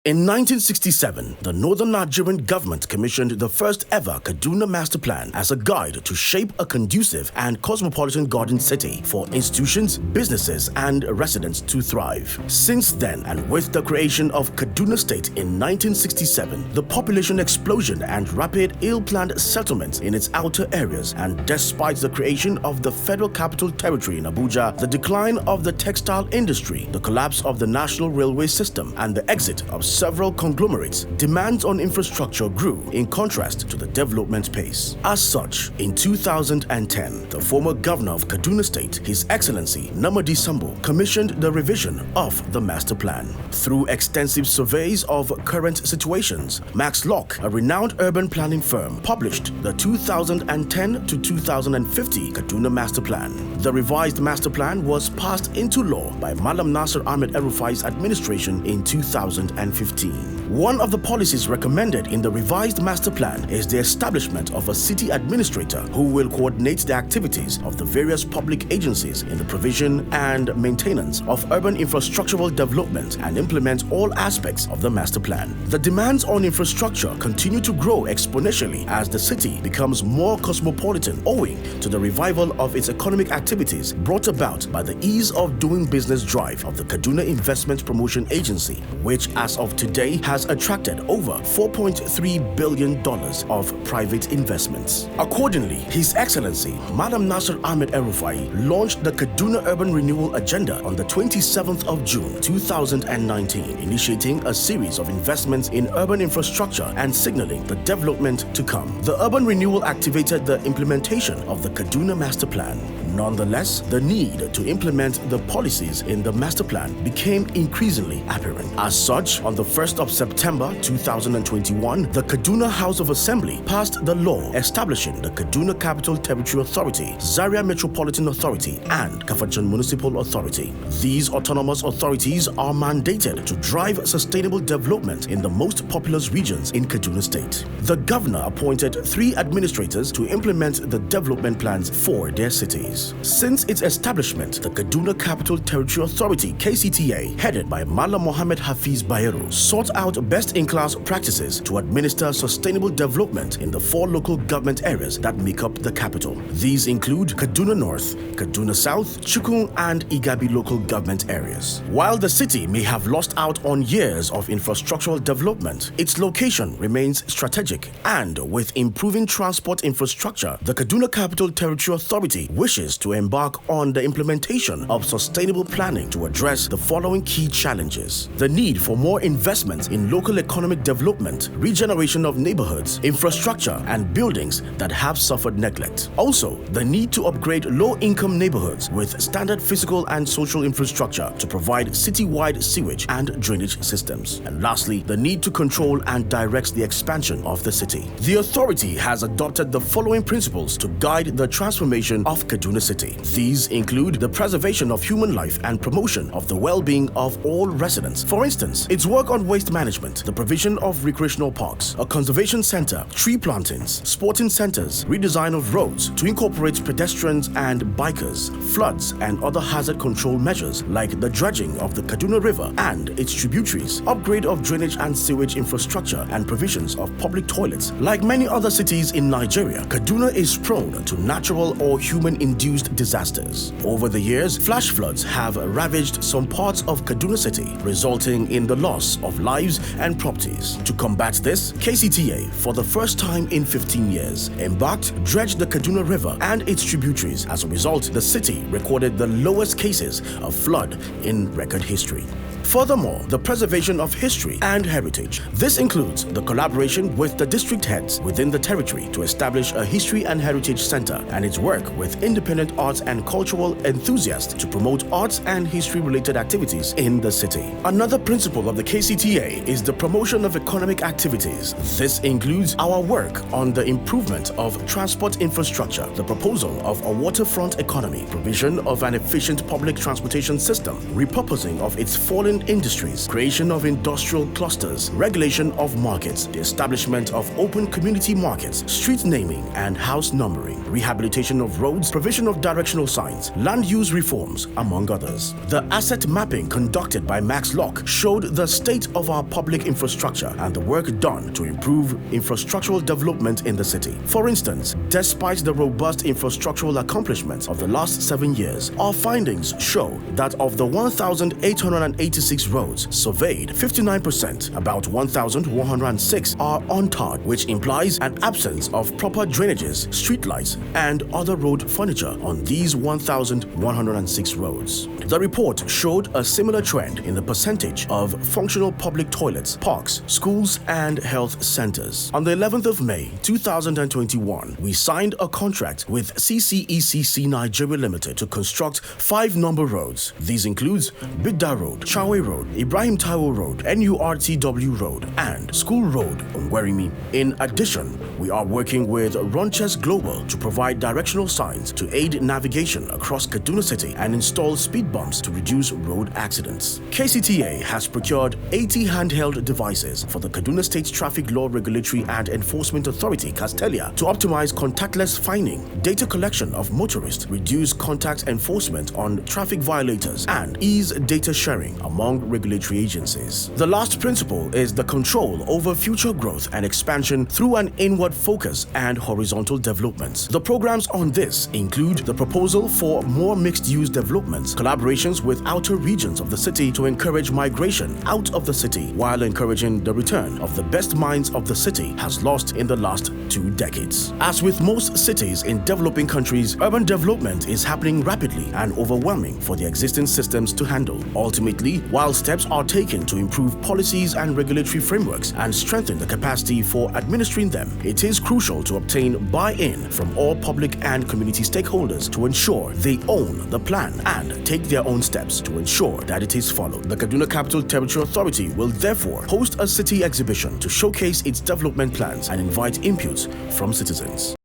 In 1967, the Northern Nigerian government commissioned the first ever Kaduna Master Plan as a guide to shape a conducive and cosmopolitan garden city for institutions, businesses, and residents to thrive. Since then, and with the creation of Kaduna State in 1967, the population explosion and rapid ill-planned settlements in its outer areas, and despite the creation of the Federal Capital Territory in Abuja, the decline of the textile industry, the collapse of the national railway system, and the exit of several conglomerates, demands on infrastructure grew in contrast to the development pace. As such, in 2010, the former governor of Kaduna State, His Excellency Namadi Sambo, commissioned the revision of the master plan. Through extensive surveys of current situations, Max Locke, a renowned urban planning firm, published the 2010 to 2050 Kaduna Master Plan. The revised master plan was passed into law by Malam Nasir Ahmed El-Rufai's administration in 2015. One of the policies recommended in the revised master plan is the establishment of a city administrator who will coordinate the activities of the various public agencies in the provision and maintenance of urban infrastructural development and implement all aspects of the master plan. The demands on infrastructure continue to grow exponentially as the city becomes more cosmopolitan owing to the revival of its economic activities brought about by the ease of doing business drive of the Kaduna Investment Promotion Agency, which as of today has attracted over $4.3 billion of private investments. Accordingly, His Excellency Madam Nasir Ahmed El-Rufai launched the Kaduna Urban Renewal Agenda on the 27th of June 2019, initiating a series of investments in urban infrastructure and signaling the development to come. The urban renewal activated the implementation of the Kaduna Master Plan. Nonetheless, the need to implement the policies in the master plan became increasingly apparent. As such, on the 1st of September 2021, the Kaduna House of Assembly passed the law establishing the Kaduna Capital Territory Authority, Zaria Metropolitan Authority, and Kafachan Municipal Authority. These autonomous authorities are mandated to drive sustainable development in the most populous regions in Kaduna State. The governor appointed 3 administrators to implement the development plans for their cities. Since its establishment, the Kaduna Capital Territory Authority (KCTA), headed by Mala Mohammed Hafiz Bayero, sought out best-in-class practices to administer sustainable development in the 4 local government areas that make up the capital. These include Kaduna North, Kaduna South, Chukun, and Igabi local government areas. While the city may have lost out on years of infrastructural development, its location remains strategic, and with improving transport infrastructure, the Kaduna Capital Territory Authority wishes to embark on the implementation of sustainable planning to address the following key challenges: the need for more investments in local economic development, regeneration of neighborhoods, infrastructure, and buildings that have suffered neglect. Also, the need to upgrade low-income neighborhoods with standard physical and social infrastructure to provide city-wide sewage and drainage systems. And lastly, the need to control and direct the expansion of the city. The authority has adopted the following principles to guide the transformation of Kaduna City. These include the preservation of human life and promotion of the well-being of all residents. For instance, its work on waste management, the provision of recreational parks, a conservation center, tree plantings, sporting centers, redesign of roads to incorporate pedestrians and bikers, floods and other hazard control measures like the dredging of the Kaduna River and its tributaries, upgrade of drainage and sewage infrastructure, and provisions of public toilets. Like many other cities in Nigeria, Kaduna is prone to natural or human-induced disasters. Over the years, flash floods have ravaged some parts of Kaduna City, resulting in the loss of lives and properties. To combat this, KCTA, for the first time in 15 years, dredged the Kaduna River and its tributaries. As a result, the city recorded the lowest cases of flood in record history. Furthermore, the preservation of history and heritage. This includes the collaboration with the district heads within the territory to establish a history and heritage center, and its work with independent arts and cultural enthusiasts to promote arts and history-related activities in the city. Another principle of the KCTA is the promotion of economic activities. This includes our work on the improvement of transport infrastructure, the proposal of a waterfront economy, provision of an efficient public transportation system, repurposing of its fallen nascent industries, creation of industrial clusters, regulation of markets, the establishment of open community markets, street naming and house numbering, rehabilitation of roads, provision of directional signs, land use reforms, among others. The asset mapping conducted by Max Locke showed the state of our public infrastructure and the work done to improve infrastructural development in the city. For instance, despite the robust infrastructural accomplishments of the last 7 years, our findings show that of the 1,886 roads surveyed, 59%, about 1,106, are untarred, which implies an absence of proper drainages, streetlights, and other road furniture on these 1,106 roads. The report showed a similar trend in the percentage of functional public toilets, parks, schools, and health centers. On the 11th of May 2021, we signed a contract with CCECC Nigeria Limited to construct 5 number roads. These include Bidda Road, Chawe Road, Ibrahim Taiwo Road, NURTW Road, and School Road, Ongwerimi. In addition, we are working with Runches Global to provide directional signs to aid navigation across Kaduna City and install speed bumps to reduce road accidents. Kcta has procured 80 handheld devices for the Kaduna State Traffic Law Regulatory and Enforcement Authority (Castelia) to optimize contactless fining, data collection of motorists, reduce contact enforcement on traffic violators, and ease data sharing among regulatory agencies. The last principle is the control over future growth and expansion through an inward focus and horizontal developments. The programs on this include the proposal for more mixed-use developments, collaborations with outer regions of the city to encourage migration out of the city while encouraging the return of the best minds of the city has lost in the last 2 decades. As with most cities in developing countries, urban development is happening rapidly and overwhelming for the existing systems to handle. Ultimately, while steps are taken to improve policies and regulatory frameworks and strengthen the capacity for administering them, it is crucial to obtain buy-in from all public and community stakeholders to ensure they own the plan and take their own steps to ensure that it is followed. The Kaduna Capital Territory Authority will therefore host a city exhibition to showcase its development plans and invite inputs from citizens.